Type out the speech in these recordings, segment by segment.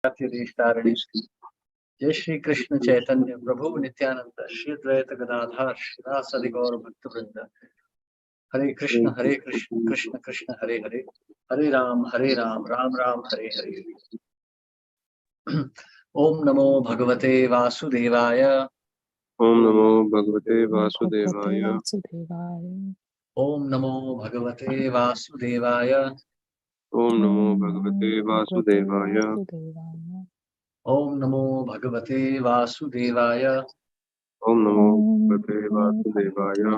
Tarini. Jai Shri Krishna Chaitanya Prabhu Nityananda Shri Advaita Gadadhar Shri Gaur Bhakta Vrinda. Hare Krishna Krishna Krishna Hare Hare Hare Ram Ram Ram Hare Hare. Om Namo Bhagavate Vasudevaya. Om Namo Bhagavate Vasudevaya. Om Namo Bhagavate Vasudevaya. Om Namo Bhagavate Vasudevaya. Om Namo Bhagavate Vasudevaya. Om Namo Bhagavate Vasudevaya.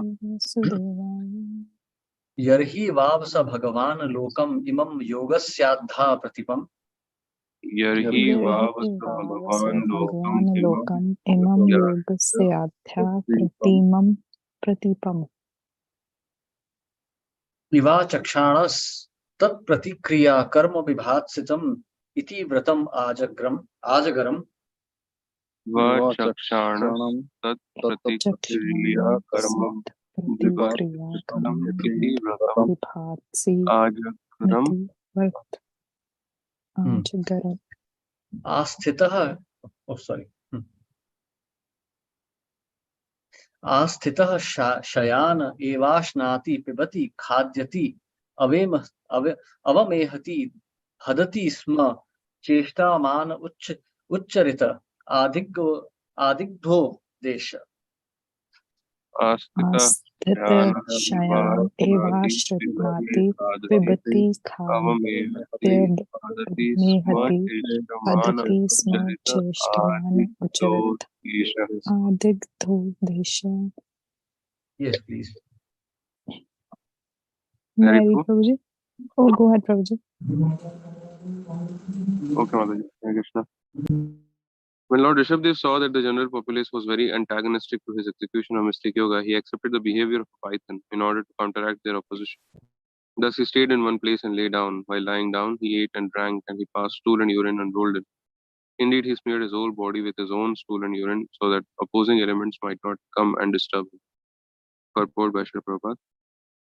Yarhi Vavsa Bhagavan Lokam Imam Yogasyadha Pratipam. Yarhi Vavsa Bhagavan Lokam Imam Yogasyadha Pratipam. Iva Chakshanas Tat Pratikriya Karma Vibhatsitam Iti Vratam Ajagaram. Va Chakshanam Tat Pratikriya Karma Vibhatsitam Iti Vratam Ajagaram. Asthitah. Oh, sorry. Asthitah Shayana Evashnati Pibati Khadyati Avamehati Hadati Sma Cheshta Man Ucharita Adigdho Desha. Asthita Shayan Evashnati Pibati Khadyati Hadati Sma Cheshtaman Ucharit Adigdho Desha. Yes, please. Mary Prabhuji? Oh, go ahead, Prabhuji. Okay, Mataji. Hare Krishna. When Lord Rishabdev saw that the general populace was very antagonistic to his execution of mystic yoga, he accepted the behavior of a python in order to counteract their opposition. Thus, he stayed in one place and lay down. While lying down, he ate and drank, and he passed stool and urine and rolled it. Indeed, he smeared his whole body with his own stool and urine so that opposing elements might not come and disturb him. Purport by Srila Prabhupada.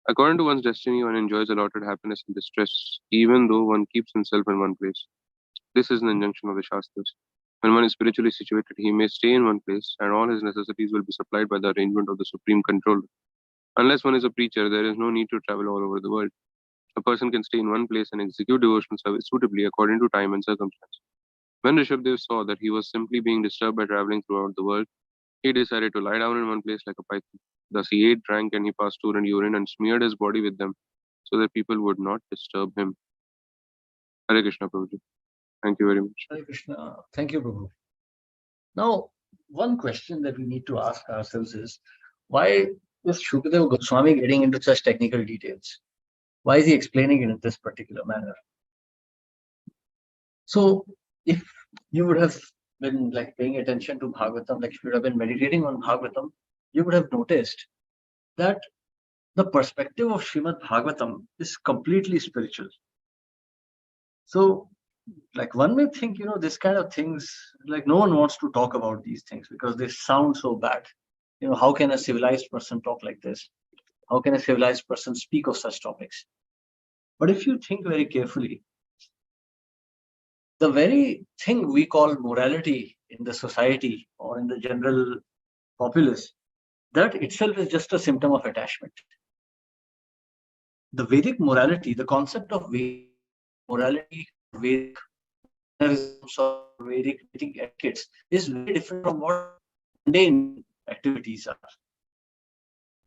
According to one's destiny, one enjoys allotted happiness and distress, even though one keeps himself in one place. This is an injunction of the Shastras. When one is spiritually situated, he may stay in one place, and all his necessities will be supplied by the arrangement of the Supreme Controller. Unless one is a preacher, there is no need to travel all over the world. A person can stay in one place and execute devotional service suitably according to time and circumstance. When Rishabdev saw that he was simply being disturbed by traveling throughout the world, he decided to lie down in one place like a python. Thus he ate, drank, and he passed stool and urine and smeared his body with them so that people would not disturb him. Hare Krishna, Prabhuji. Thank you very much. Hare Krishna. Thank you, Prabhu. Now, one question that we need to ask ourselves is, why is Shukadeva Goswami getting into such technical details? Why is he explaining it in this particular manner? So, if you would have been like paying attention to Bhagavatam, like if you would have been meditating on Bhagavatam, you would have noticed that the perspective of Srimad Bhagavatam is completely spiritual. So, like one may think, this kind of things, like no one wants to talk about these things because they sound so bad. How can a civilized person talk like this? How can a civilized person speak of such topics? But if you think very carefully, the very thing we call morality in the society or in the general populace, that itself is just a symptom of attachment. The Vedic morality, the concept of Vedic morality, Vedic etiquettes is very different from what mundane activities are.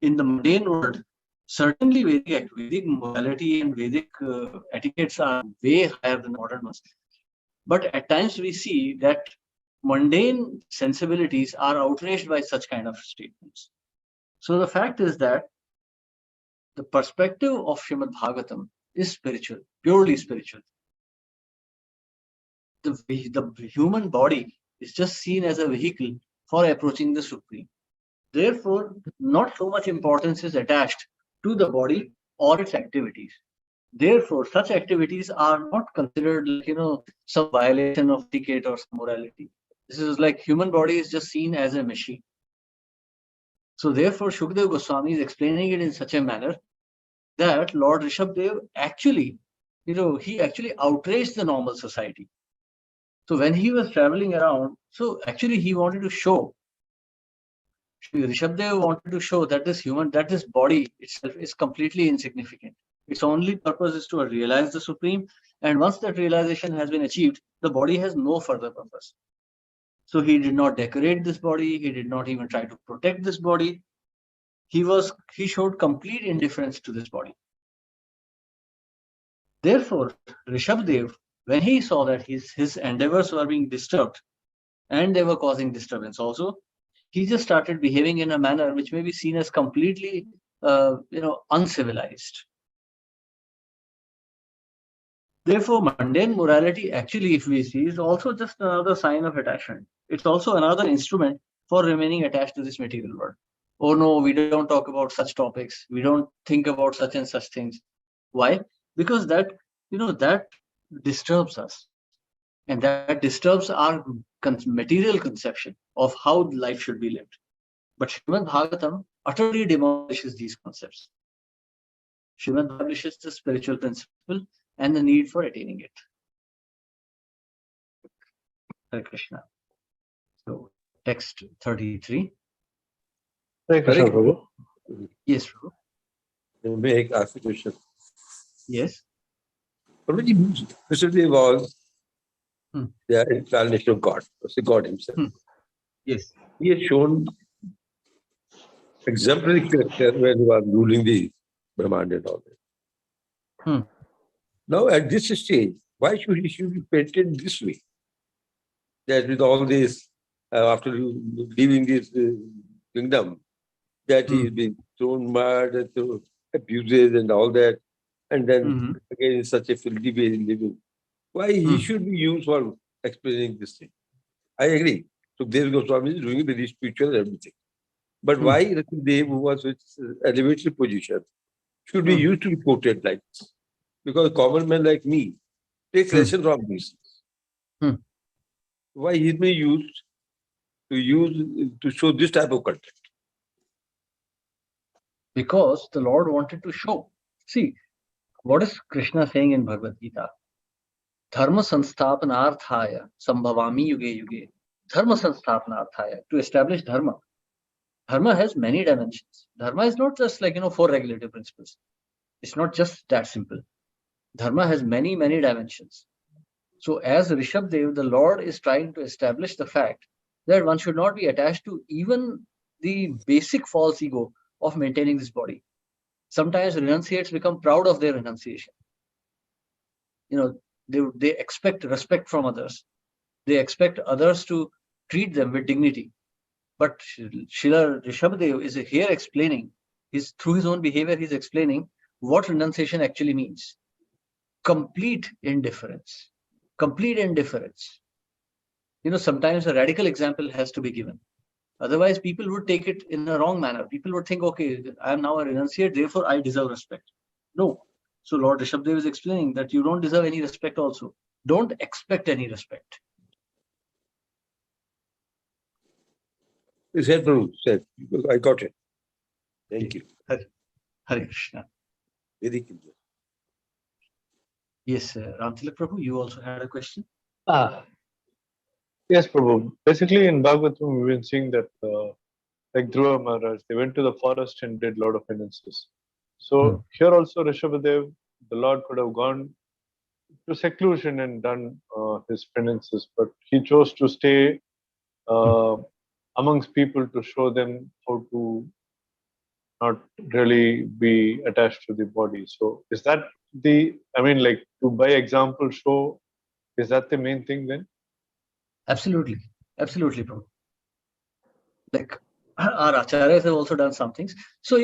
In the mundane world, certainly Vedic morality and Vedic etiquettes are way higher than modern ones. But at times we see that mundane sensibilities are outraged by such kind of statements. So the fact is that the perspective of Srimad Bhagavatam is spiritual, purely spiritual. The human body is just seen as a vehicle for approaching the Supreme. Therefore, not so much importance is attached to the body or its activities. Therefore, such activities are not considered like, some violation of etiquette or morality. This is like human body is just seen as a machine. So therefore, Shukadeva Goswami is explaining it in such a manner that Lord Rishabdev actually, he actually outraged the normal society. So when he was traveling around, so actually he wanted to show, Rishabdev wanted to show that this body itself is completely insignificant. Its only purpose is to realize the Supreme. And once that realization has been achieved, the body has no further purpose. So he did not decorate this body. He did not even try to protect this body. He showed complete indifference to this body. Therefore, Rishabdev, when he saw that his endeavors were being disturbed and they were causing disturbance also, he just started behaving in a manner which may be seen as completely, uncivilized. Therefore, mundane morality, actually, if we see, is also just another sign of attachment. It's also another instrument for remaining attached to this material world. Oh no, we don't talk about such topics. We don't think about such and such things. Why? Because that disturbs us. And that disturbs our material conception of how life should be lived. But Srimad Bhagavatam utterly demolishes these concepts. Srimad establishes the spiritual principle and the need for attaining it. Hare Krishna. So, text 33. Hare Krishna, Prabhu. Yes, Prabhu. May I ask a question? Yes. Prabhuji, Krishna was the incarnation of God, was the God himself. Yes. He has shown exemplary character when he was ruling the Brahmanda and all that. Now, at this stage, why should he be painted this way? That with all this, after leaving this kingdom, that he is being thrown mud and through abuses and all that, and then again in such a filthy way living. Why he should be used for explaining this thing? I agree. So Dev Goswami is doing it very spiritual and everything. But why Dev, who was with elevated position, should be used to be quoted like this? Because common men like me take lesson from these things. Why he may used to show this type of content? Because the Lord wanted to show. See, what is Krishna saying in Bhagavad Gita? Dharma sansthapanarthaya sambhavami yuge yuge. Dharma sansthapanarthaya, to establish dharma. Dharma has many dimensions. Dharma is not just like, 4 regulative principles. It's not just that simple. Dharma has many, many dimensions. So as Rishabdev, the Lord is trying to establish the fact that one should not be attached to even the basic false ego of maintaining this body. Sometimes renunciates become proud of their renunciation. They expect respect from others. They expect others to treat them with dignity. But Srila Rishabdev is here explaining, through his own behavior, he's explaining what renunciation actually means. Complete indifference. Complete indifference. Sometimes a radical example has to be given. Otherwise, people would take it in a wrong manner. People would think, okay, I am now a renunciate, therefore I deserve respect. No. So Lord Rishabdev is explaining that you don't deserve any respect also. Don't expect any respect. It's helpful, said. I got it. Thank you. Hare Krishna. Very clear. Yes, Ramtilak Prabhu, you also had a question? Yes, Prabhu. Basically, in Bhagavatam, we've been seeing that, like Dhruva Maharaj, they went to the forest and did a lot of penances. So here also, Rishabhadev, the Lord could have gone to seclusion and done his penances, but he chose to stay amongst people to show them how to not really be attached to the body. So is that to by example show, is that the main thing then? Absolutely. Absolutely, Prabhu. Like our acharyas have also done some things. So,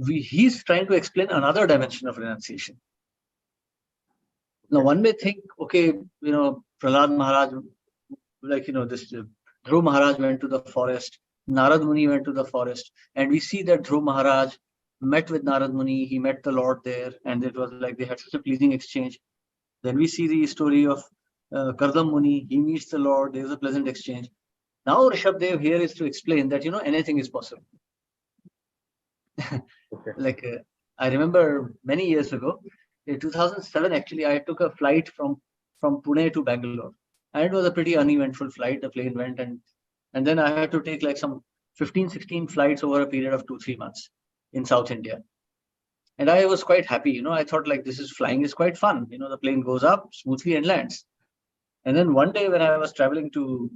he's trying to explain another dimension of renunciation. Now, one may think, okay, Prahlad Maharaj, this Dhruv Maharaj went to the forest, Narad Muni went to the forest, and we see that Dhruv Maharaj met with Narad Muni, he met the Lord there, and it was like they had such a pleasing exchange. Then we see the story of Kardam Muni, he meets the Lord, there's a pleasant exchange. Now Rishabdev here is to explain that, anything is possible. Okay. I remember many years ago, in 2007, actually, I took a flight from Pune to Bangalore. And it was a pretty uneventful flight. The plane went, and then I had to take like some 15, 16 flights over a period of 2-3 months in South India. And I was quite happy, I thought like flying is quite fun. The plane goes up smoothly and lands. And then one day when I was traveling to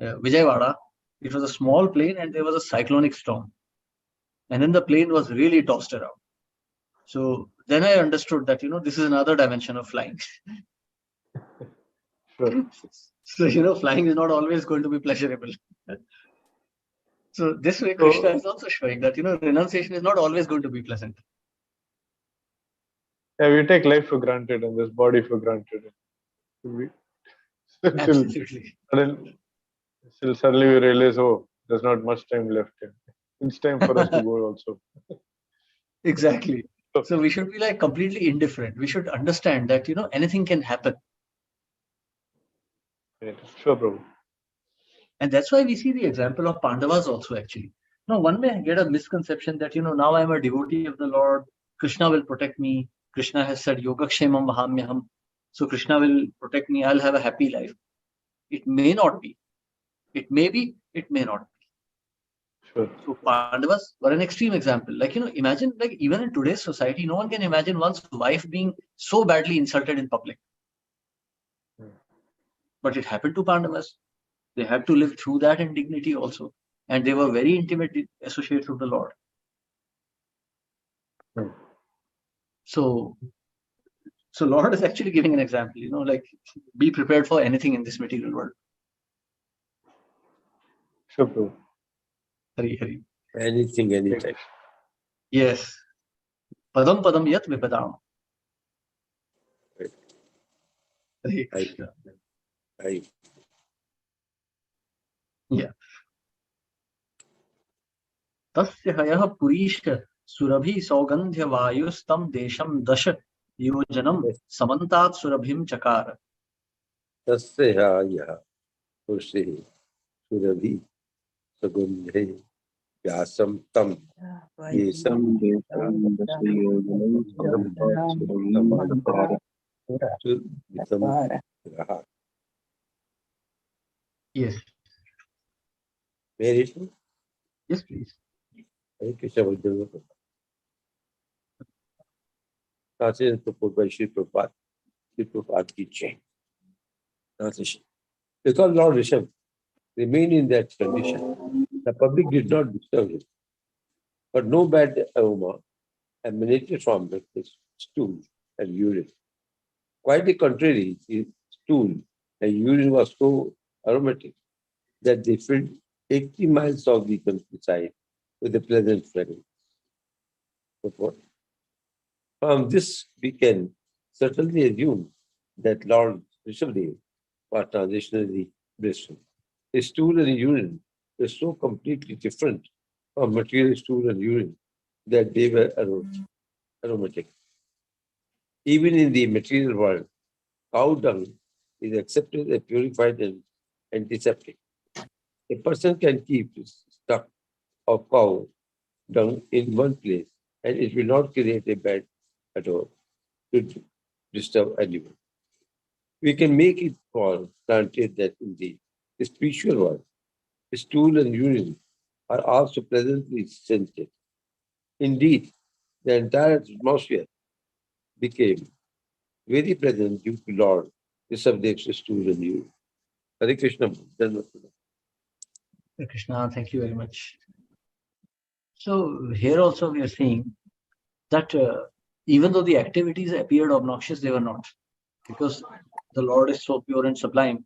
Vijayawada, it was a small plane and there was a cyclonic storm. And then the plane was really tossed around. So then I understood that, this is another dimension of flying. Sure. So, flying is not always going to be pleasurable. So this way, Krishna is also showing that, renunciation is not always going to be pleasant. Yeah, we take life for granted and this body for granted. Absolutely. Suddenly we realize, oh, there's not much time left here. It's time for us to go also. Exactly. So we should be like completely indifferent. We should understand that, anything can happen. Yeah, sure, Prabhu. And that's why we see the example of Pandavas also actually. Now, one may get a misconception that, now I'm a devotee of the Lord. Krishna will protect me. Krishna has said, Yogakshemam Vahamyaham. So Krishna will protect me. I'll have a happy life. It may not be. It may be. It may not be. Sure. So Pandavas were an extreme example. Like, imagine like even in today's society, no one can imagine one's wife being so badly insulted in public. But it happened to Pandavas. They had to live through that indignity also. And they were very intimate associates of the Lord. So Lord is actually giving an example, like be prepared for anything in this material world. Sure, Prabhu. Hari Hari. Anything, anytime. Yes. Padam padam yat vipadam. Hare Krishna. Yeah. Tasya hayah purisha surabhi saugandhya vayustam desham dasha yojanam samantat surabhim chakara. Tasya hayah purisha surabhi saugandhya vyasam tam yesam Yes. Very Yes, please. Hare Krishna Vajrava. Translation proposed by Sri Prabhupada. Sri Prabhupada ki Jai. Translation. Because Lord Rishabh remained in that condition, the public did not disturb him. But no bad aroma emanated from his stool and urine. Quite the contrary, his stool and urine was so aromatic that they filled 80 miles of the countryside with a pleasant fragrance. From this, we can certainly assume that Lord Rishabhdev was transitionally blissful. His stool and urine were so completely different from material stool and urine that they were aromatic. Even in the material world, cow dung is accepted as purified and antiseptic. A person can keep his stock of cow dung in one place and it will not create a bad at all to disturb anyone. We can make it for granted that in the spiritual world, stool and urine are also pleasantly scented. Indeed, the entire atmosphere became very pleasant due to Lord Rishabhdev's stool and urine. Hare Krishna. Hare Krishna, thank you very much. So here also we are seeing that even though the activities appeared obnoxious, they were not. Because the Lord is so pure and sublime.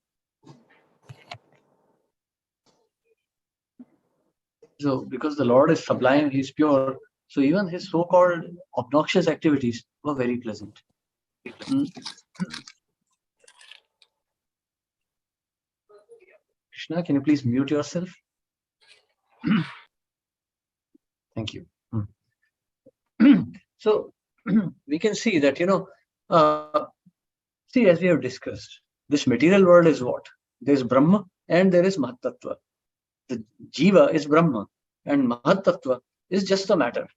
So because the Lord is sublime, he is pure. So even his so-called obnoxious activities were very pleasant. Krishna, can you please mute yourself? Thank you. So we can see that, see, as we have discussed, this material world is what? There is Brahma and there is Mahatattva. The Jiva is Brahma and Mahatattva is just the matter.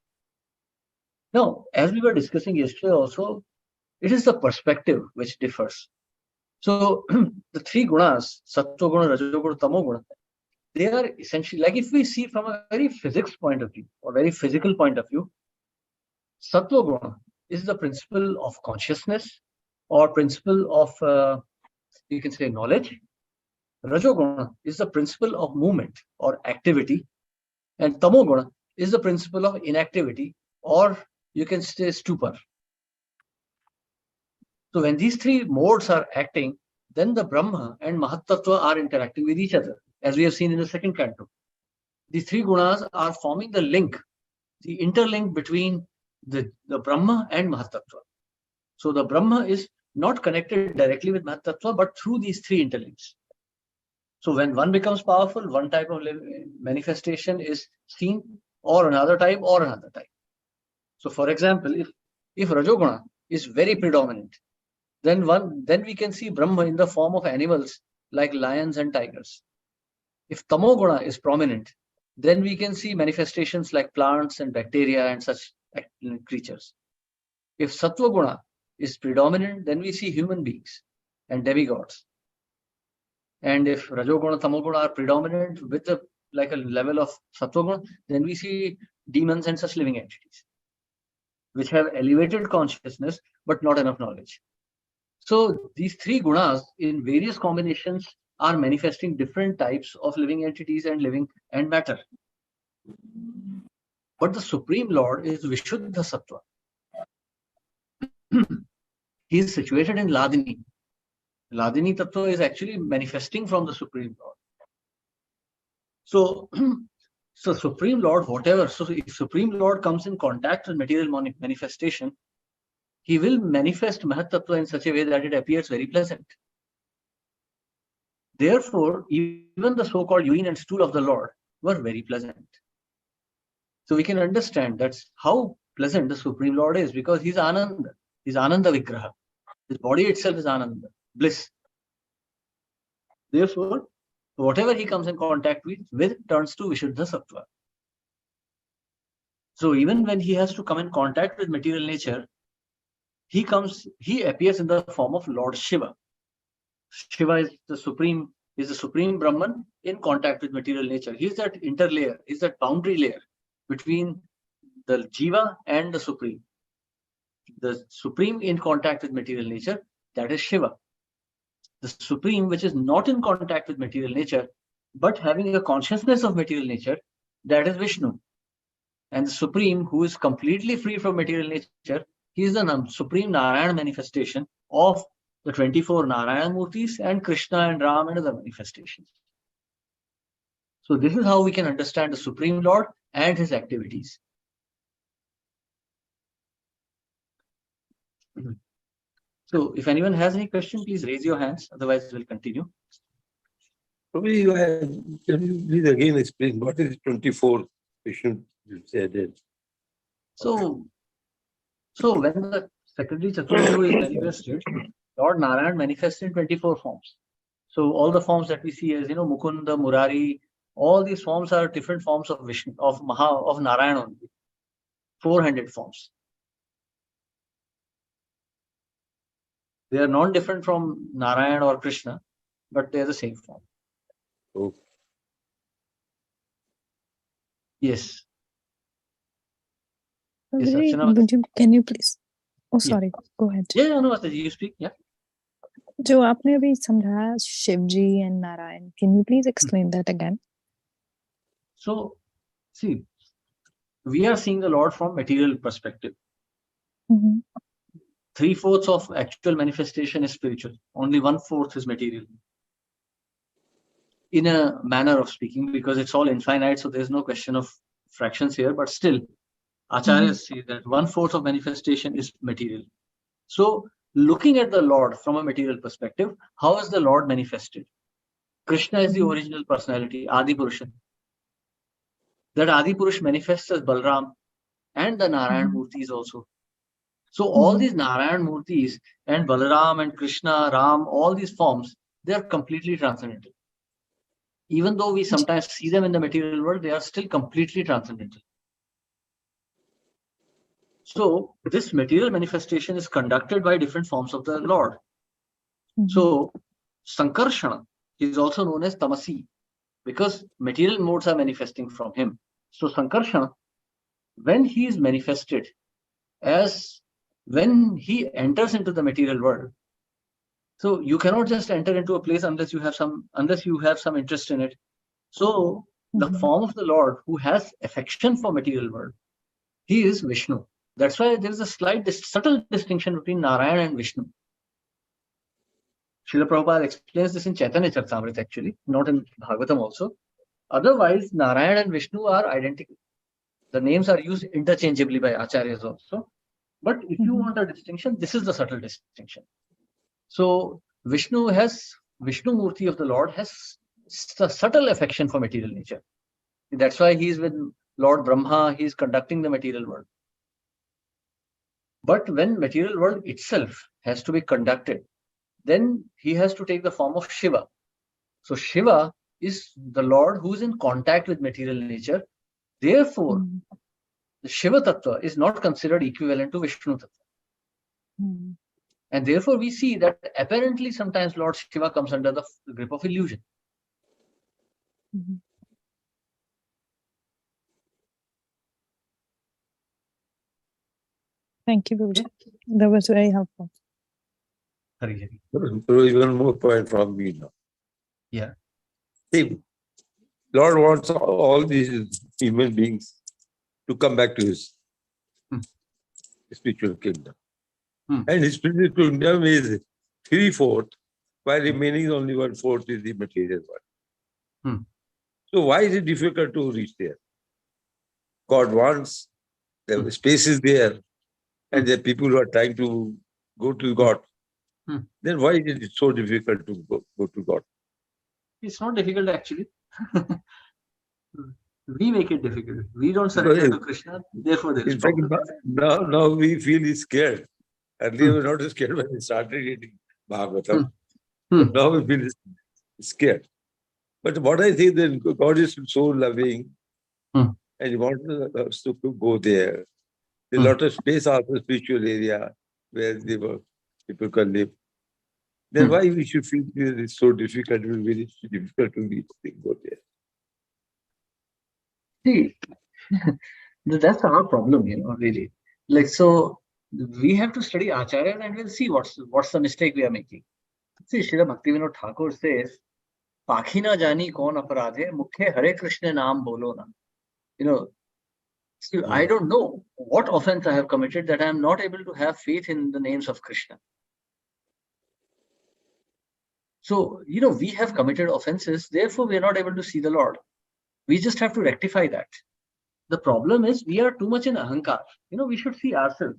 Now, as we were discussing yesterday also, it is the perspective which differs. So the three gunas, sattva guna, rajo guna, tamo guna, they are essentially, like if we see from a very physics point of view or very physical point of view, sattva guna is the principle of consciousness or principle of, you can say, knowledge. Rajoguna is the principle of movement or activity, and Tamoguna is the principle of inactivity, or you can say stupor. So when these three modes are acting, then the Brahma and Mahatattva are interacting with each other, as we have seen in the second canto. These three gunas are forming the link, the interlink between the Brahma and Mahatattva. So the Brahma is not connected directly with Mahatattva, but through these three interlinks. So when one becomes powerful, one type of manifestation is seen, or another type, or another type. So for example, if Rajoguna is very predominant, then we can see Brahma in the form of animals like lions and tigers. If Tamoguna is prominent, then we can see manifestations like plants and bacteria and such creatures. If Sattva Guna is predominant, then we see human beings and demigods. And if Rajoguna, Tamoguna are predominant with a level of Sattva Guna, then we see demons and such living entities, which have elevated consciousness but not enough knowledge. So these three gunas in various combinations are manifesting different types of living entities and living and matter. But the Supreme Lord is Vishuddha Sattva. He is situated in Ladini. Ladini Tattva is actually manifesting from the Supreme Lord. So Supreme Lord, so if Supreme Lord comes in contact with material manifestation, he will manifest Mahat Tattva in such a way that it appears very pleasant. Therefore, even the so-called urine and stool of the Lord were very pleasant. So we can understand that's how pleasant the Supreme Lord is, because he's Ananda. He's Ananda Vigraha. His body itself is Ananda, bliss. Therefore, whatever he comes in contact with turns to Vishuddha Sattva. So even when he has to come in contact with material nature, he appears in the form of Lord Shiva. Shiva is the supreme Brahman in contact with material nature. He is that interlayer, he is that boundary layer between the Jiva and the Supreme. The Supreme in contact with material nature, that is Shiva. The Supreme, which is not in contact with material nature, but having a consciousness of material nature, that is Vishnu. And the Supreme, who is completely free from material nature, he is the Supreme Narayana manifestation of the 24 Narayana Murtis and Krishna and Ram and other manifestations. So this is how we can understand the Supreme Lord and his activities. So if anyone has any question, please raise your hands. Otherwise, we'll continue. Probably can you please again explain what is 24 Vishnu you said it? So when the secondary Chaturvyu is manifested, Lord Narayan manifests in 24 forms. So all the forms that we see as Mukunda, Murari, all these forms are different forms of Vishnu, of Narayan only. 400 forms. They are not different from Narayan or Krishna, but they are the same form. Oh. Yes. Yes, can you please? Oh, sorry. Yeah. Go ahead. Yeah, no, you speak. Yeah. जो आपने अभी समझाया Shivji and Narayan, can you please explain that again? So, see, we are seeing the Lord from material perspective. 3/4 of actual manifestation is spiritual. Only 1/4 is material. In a manner of speaking, because it's all infinite, so there's no question of fractions here, but still, Acharyas say that 1/4 of manifestation is material. So, looking at the Lord from a material perspective, how is the Lord manifested? Krishna is the original personality, Adi Purusha. That Adi Purush manifests as Balram and the Narayan Murtis also. So all these Narayan Murtis and Balaram and Krishna, Ram, all these forms, they are completely transcendental. Even though we sometimes see them in the material world, they are still completely transcendental. So this material manifestation is conducted by different forms of the Lord. So Sankarshana is also known as Tamasi because material modes are manifesting from him. So Sankarshana, when he is manifested as when he enters into the material world, so you cannot just enter into a place unless you have some interest in it. So the form of the Lord who has affection for material world, he is Vishnu. That's why there is a slight subtle distinction between Narayan and Vishnu. Srila Prabhupada explains this in Chaitanya Charitamrita actually, not in Bhagavatam also. Otherwise, Narayan and Vishnu are identical. The names are used interchangeably by Acharyas also. But if you want a distinction, this is the subtle distinction. So Vishnu Murti of the Lord has a subtle affection for material nature. That's why he is with Lord Brahma, he is conducting the material world. But when material world itself has to be conducted, then he has to take the form of Shiva. So Shiva is the Lord who is in contact with material nature. Therefore, the Shiva Tattva is not considered equivalent to Vishnu Tattva. And therefore, we see that apparently sometimes Lord Shiva comes under the grip of illusion. Thank you, Guruji. That was very helpful. Hari Hari. So even more point from me now. Yeah. See, Lord wants all these human beings to come back to his spiritual kingdom. And his spiritual kingdom is 3/4, while remaining only 1/4 is the material one. So why is it difficult to reach there? God wants, the space is there, and the people who are trying to go to God. Then why is it so difficult to go to God? It's not difficult actually. We make it difficult. We don't surrender to Krishna, therefore there is In fact, problem. now we feel scared. Earlier we were not scared when we started reading Bhagavatam. But now we feel scared. But what I think that God is so loving and he wants us to go there. There's a lot of space also, spiritual area where people can live. Then why we should feel that it's so difficult, it will be very difficult to reach go there. See, that's our problem, really. Like, so we have to study Acharya and we'll see what's the mistake we are making. See, Srila Bhaktivinoda Thakur says, Pakhi na jani kaun aparadhe, mukhe Hare Krishna naam bolo na. See, I don't know what offense I have committed that I am not able to have faith in the names of Krishna. So, we have committed offenses, therefore we are not able to see the Lord. We just have to rectify that. The problem is we are too much in ahankar. We should see ourselves.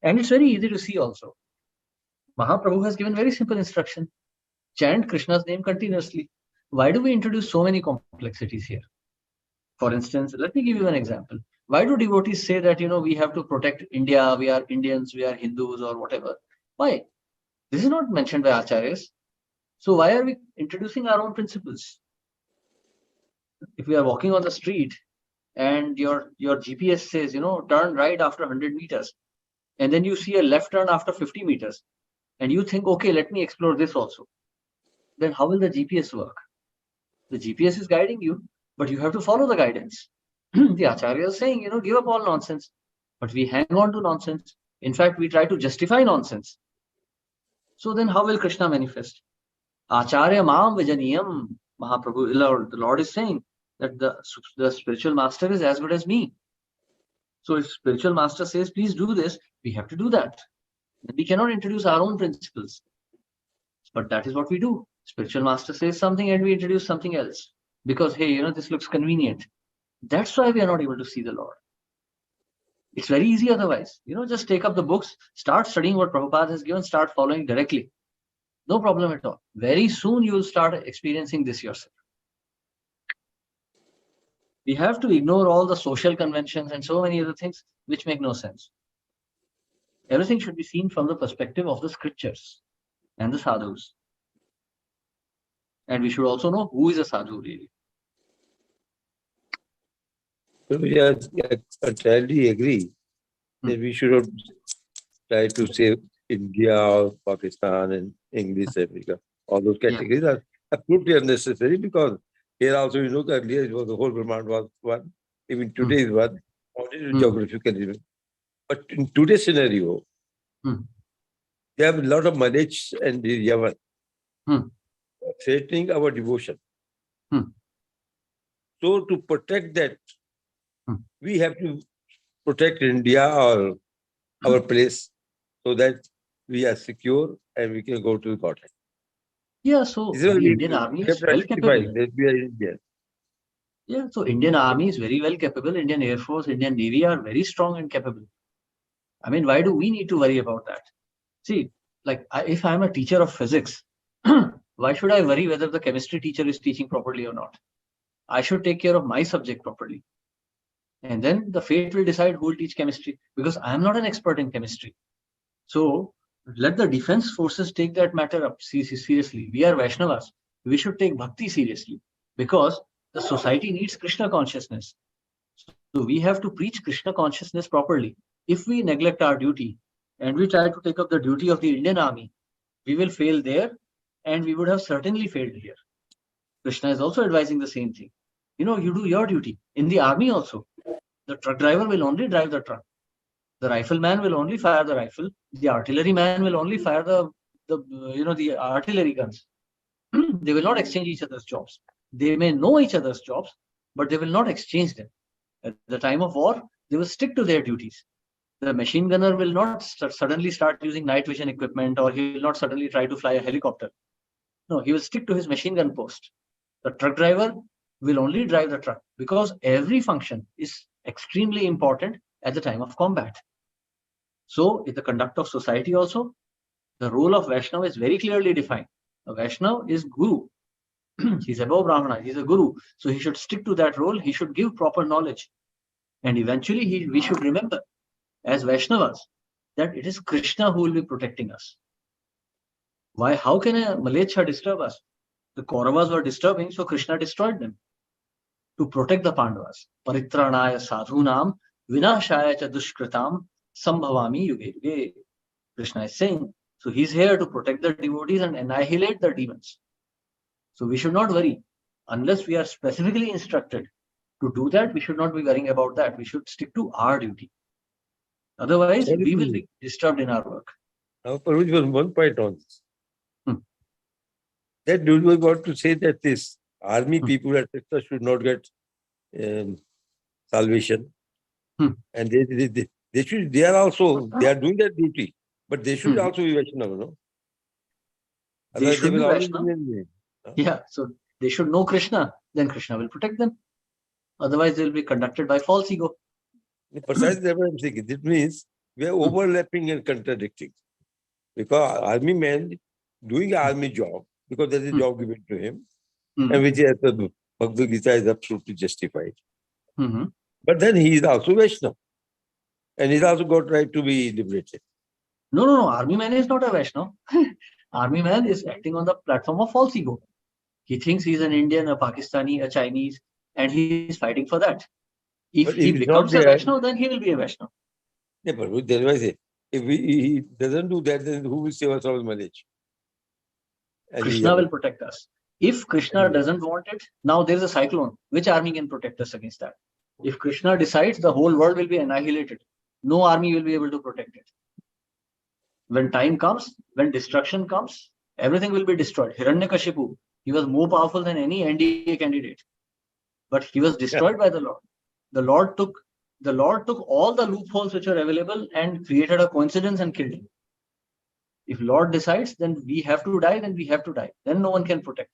And it's very easy to see also. Mahaprabhu has given very simple instruction. Chant Krishna's name continuously. Why do we introduce so many complexities here? For instance, let me give you an example. Why do devotees say that, we have to protect India, we are Indians, we are Hindus or whatever? Why? This is not mentioned by Acharyas. So why are we introducing our own principles? If we are walking on the street and your GPS says, turn right after 100 meters, and then you see a left turn after 50 meters, and you think, okay, let me explore this also. Then how will the GPS work? The GPS is guiding you, but you have to follow the guidance. The Acharya is saying, give up all nonsense. But we hang on to nonsense. In fact, we try to justify nonsense. So then how will Krishna manifest? Acharya Maam Vijaniyam. Mahaprabhu, the Lord is saying that the spiritual master is as good as me. So if spiritual master says, please do this, we have to do that. And we cannot introduce our own principles. But that is what we do. Spiritual master says something and we introduce something else. Because, hey, this looks convenient. That's why we are not able to see the Lord. It's very easy otherwise. Just take up the books, start studying what Prabhupada has given, start following directly. No problem at all. Very soon you will start experiencing this yourself. We have to ignore all the social conventions and so many other things which make no sense. Everything should be seen from the perspective of the scriptures and the sadhus. And we should also know who is a sadhu really. So I entirely agree that we should not try to save India or Pakistan and English, Africa. All those Yeah. categories are absolutely unnecessary because here also, earlier it was the whole Brahman was one. Even today is one. Only geographically. But in today's scenario, we have a lot of Malech and Yavan threatening our devotion. So to protect that, we have to protect India or our place so that we are secure and we can go to Godhead. Yeah, so This is what the we Indian do. Army We have is to well identify capable. that we are Indian. Yeah, so Indian Army is very well capable. Indian Air Force, Indian Navy are very strong and capable. I mean, why do we need to worry about that? See, like if I'm a teacher of physics, why should I worry whether the chemistry teacher is teaching properly or not? I should take care of my subject properly. And then the fate will decide who will teach chemistry, because I am not an expert in chemistry. So let the defense forces take that matter up seriously. We are Vaishnavas. We should take bhakti seriously because the society needs Krishna consciousness. So we have to preach Krishna consciousness properly. If we neglect our duty and we try to take up the duty of the Indian Army, we will fail there and we would have certainly failed here. Krishna is also advising the same thing. You do your duty. In the army also, the truck driver will only drive the truck. The rifleman will only fire the rifle. The artillery man will only fire the artillery guns. They will not exchange each other's jobs. They may know each other's jobs, but they will not exchange them. At the time of war, they will stick to their duties. The machine gunner will not suddenly start using night vision equipment, or he will not suddenly try to fly a helicopter. No, he will stick to his machine gun post. The truck driver will only drive the truck because every function is extremely important at the time of combat. So in the conduct of society also, the role of Vaishnava is very clearly defined. A Vaishnava is Guru. He's above Brahmana. He's a Guru. So he should stick to that role. He should give proper knowledge. And eventually we should remember as Vaishnavas that it is Krishna who will be protecting us. Why? How can a Malecha disturb us? The Kauravas were disturbing, so Krishna destroyed them to protect the Pandavas. Paritranaya sadhunam vinashaya cha dushkritam sambhavami yuge yuge. Krishna is saying, so he's here to protect the devotees and annihilate the demons. So we should not worry. Unless we are specifically instructed to do that, we should not be worrying about that. We should stick to our duty. Otherwise, we will be disturbed in our work. Now, Parvij, one point on this. That do we want to say that this army people, etc., should not get salvation? And they are also, they are doing their duty, but they should also be Vaishnava, no? They should be Vaishnava. Yeah, so they should know Krishna, then Krishna will protect them. Otherwise, they will be conducted by false ego. Precisely what I'm saying. It means we are overlapping and contradicting. Because army man doing an army job, because there is a job given to him, and which as the Bhagavad Gita is absolutely justified. But then he is also Vaishnava. And he's also got right to be liberated. No. Army man is not a Vaishnava. Army man is acting on the platform of false ego. He thinks he's an Indian, a Pakistani, a Chinese, and he is fighting for that. If he becomes a Vaishnava, then he will be a Vaishnava. Yeah, but then I say, if he doesn't do that, then who will save us from Malech? Krishna will protect us. If Krishna doesn't want it, now there's a cyclone. Which army can protect us against that? If Krishna decides, the whole world will be annihilated. No army will be able to protect it. When time comes, when destruction comes, everything will be destroyed. Hiranyakashipu, he was more powerful than any NDA candidate. But he was destroyed by the Lord. The Lord took all the loopholes which are available and created a coincidence and killed him. If Lord decides, then we have to die, then we have to die. Then no one can protect.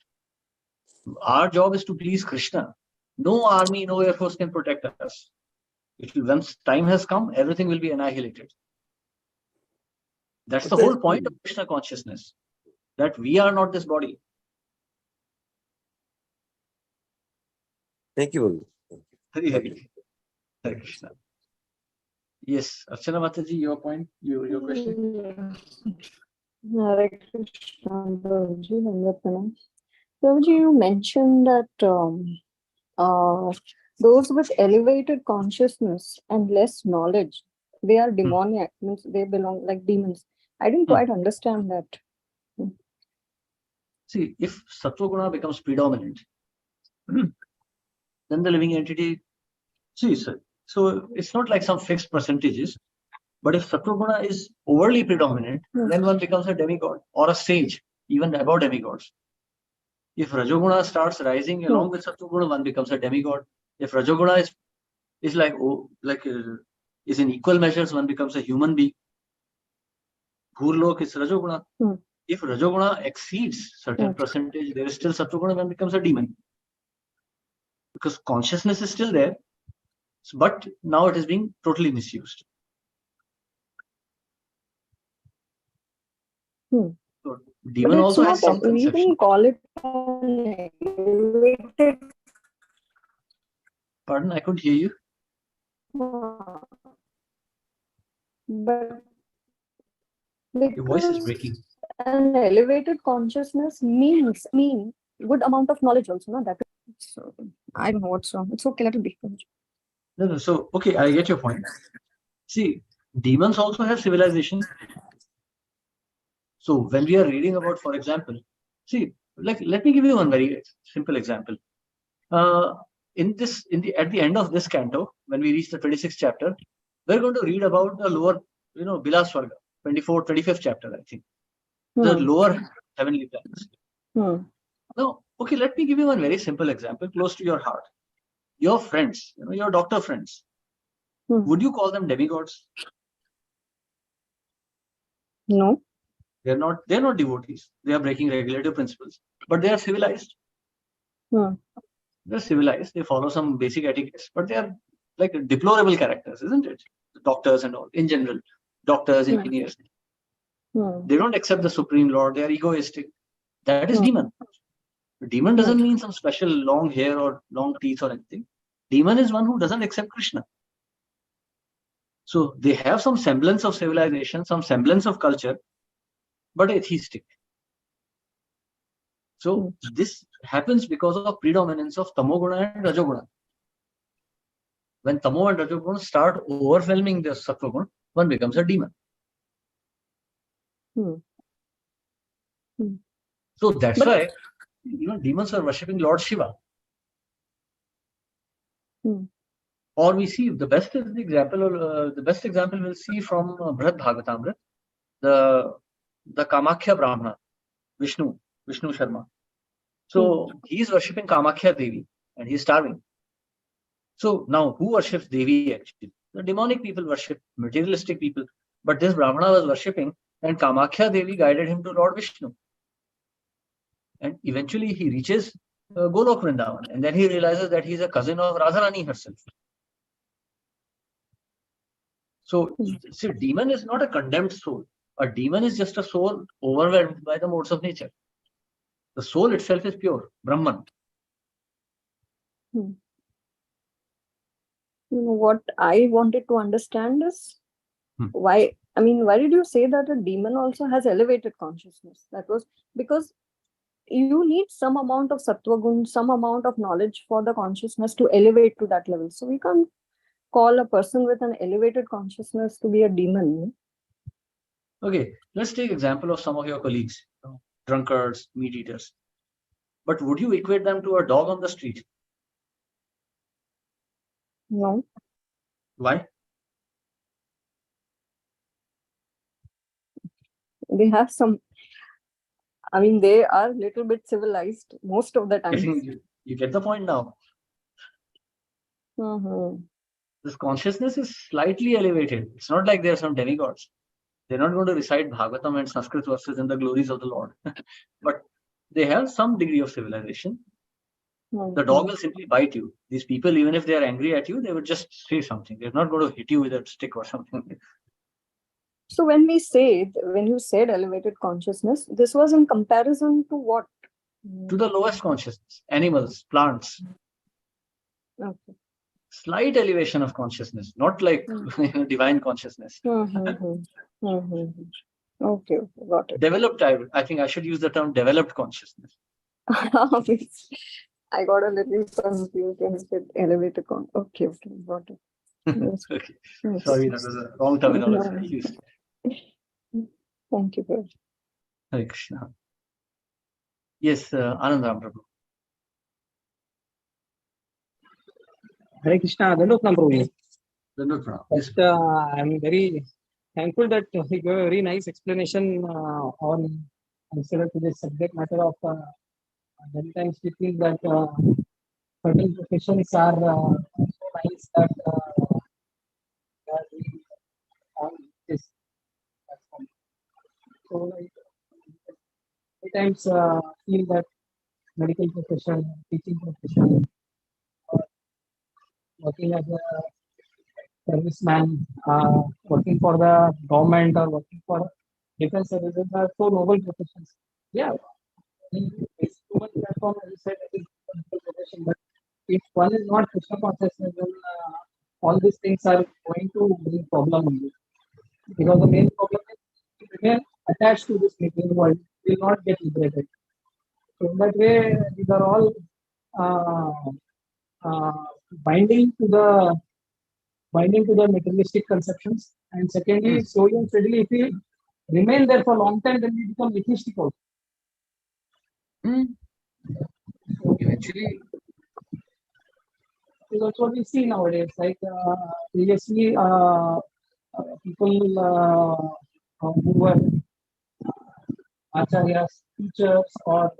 Our job is to please Krishna. No army, no air force can protect us. Once time has come, everything will be annihilated. That's the whole point of Krishna consciousness. That we are not this body. Thank you. Hare Krishna. Yes, Archana Mataji, your point, your question. Hare Krishna, Prabhuji, you mentioned that those with elevated consciousness and less knowledge, they are demoniac, means they belong like demons. I didn't quite understand that. See, if Sattva Guna becomes predominant, then the living entity, see, so it's not like some fixed percentages, but if Sattva Guna is overly predominant, then one becomes a demigod or a sage, even above demigods. If Rajoguna starts rising along with Sattva Guna, one becomes a demigod. If Rajoguna is like is in equal measures, one becomes a human being. Bhurlok is Rajoguna. If Rajoguna exceeds certain percentage, there is still Sattva Guna, one becomes a demon. Because consciousness is still there, but now it is being totally misused. Hmm. So demon also has some We conception. can call it an elevated. Pardon, I couldn't hear you. But Your voice is because breaking. an elevated consciousness means good amount of knowledge also, no? That so I don't know what's wrong. It's okay, let it be. No. So okay, I get your point. See, demons also have civilization. So when we are reading about, for example, see, like let me give you one very simple example. At the end of this canto, when we reach the 26th chapter, we're going to read about the lower, Bilaswarga, 25th chapter, I think. The lower heavenly planets. Now, okay, let me give you one very simple example close to your heart. Your friends, your doctor friends, would you call them demigods? No. They're not devotees. They are breaking regulative principles, but they are civilized. They're civilized. They follow some basic etiquettes, but they are like deplorable characters, isn't it? The doctors and all, in general, doctors, engineers. They don't accept the Supreme Lord. They are egoistic. That is demon. Demon doesn't mean some special long hair or long teeth or anything. Demon is one who doesn't accept Krishna. So they have some semblance of civilization, some semblance of culture, but atheistic. So this happens because of predominance of Tamoguna and Rajoguna. When Tamo and Rajoguna start overwhelming the Sattva-guna, one becomes a demon. So that's why demons are worshipping Lord Shiva. Or we see the best example we'll see from Brihad Bhagavatamrita, the Kamakhya Brahmana, Vishnu Sharma. So he is worshipping Kamakhya Devi and he is starving. So now who worships Devi actually? The demonic people worship, materialistic people. But this Brahmana was worshipping and Kamakhya Devi guided him to Lord Vishnu. And eventually he reaches Golok Vrindavan, and then he realizes that he's a cousin of Radharani herself. So, see, demon is not a condemned soul. A demon is just a soul overwhelmed by the modes of nature. The soul itself is pure, Brahman. What I wanted to understand is why did you say that a demon also has elevated consciousness? That was because you need some amount of sattva gun, some amount of knowledge for the consciousness to elevate to that level. So we can't call a person with an elevated consciousness to be a demon. Okay, let's take example of some of your colleagues, drunkards, meat eaters. But would you equate them to a dog on the street? No. Why? They have some. They are a little bit civilized most of the time. You get the point now. This consciousness is slightly elevated. It's not like they're some demigods. They're not going to recite Bhagavatam and Sanskrit verses in the glories of the Lord. But they have some degree of civilization. The dog will simply bite you. These people, even if they are angry at you, they would just say something. They're not going to hit you with a stick or something. So when you said elevated consciousness, this was in comparison to what? To the lowest consciousness, animals, plants. Okay. Slight elevation of consciousness, not like divine consciousness. Okay, got it. Developed, I think I should use the term developed consciousness. I got a little confused when you said elevated consciousness. Okay, got it. Yes. Okay. Sorry, that was a wrong terminology I used. Thank you, Prabhu. Hare Krishna. Yes, Anand Ram Prabhu. Hare Krishna, Dandot Prabhu. Dandot Pranam. Yes, First, I'm very thankful that he gave a very nice explanation on considered to this subject matter of many times we feel that certain professions are so nice that we on this platform. So like many times feel that medical profession, teaching profession, or working as a serviceman, working for the government or working for defense services are so noble professions. Yeah, it's human platform, as you said, it is a noble profession. But if one is not Krishna consciousness, then all these things are going to bring problem only. Because the main problem is we remain attached to this material world, will not get liberated. So in that way, these are all binding to the materialistic conceptions. And secondly, slowly and steadily, if we remain there for a long time, then we become atheistic also. Eventually, That's what we see nowadays. Like previously, people who were acharyas, teachers, or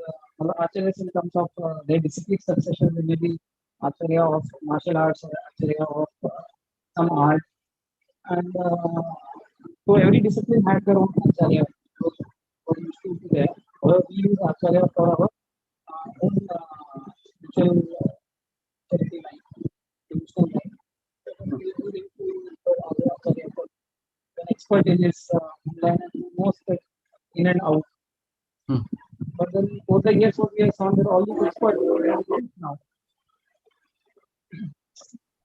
acharyas in terms of their discipline succession, they may be acharya of martial arts or acharya of some art. And so every discipline had their own acharya. So used to be there. Or we use acharya for our own spiritual charity line, devotional line. We use it for our acharya for an expert in his line and knows that in and out. But then over the years, what we have found that all these experts are now.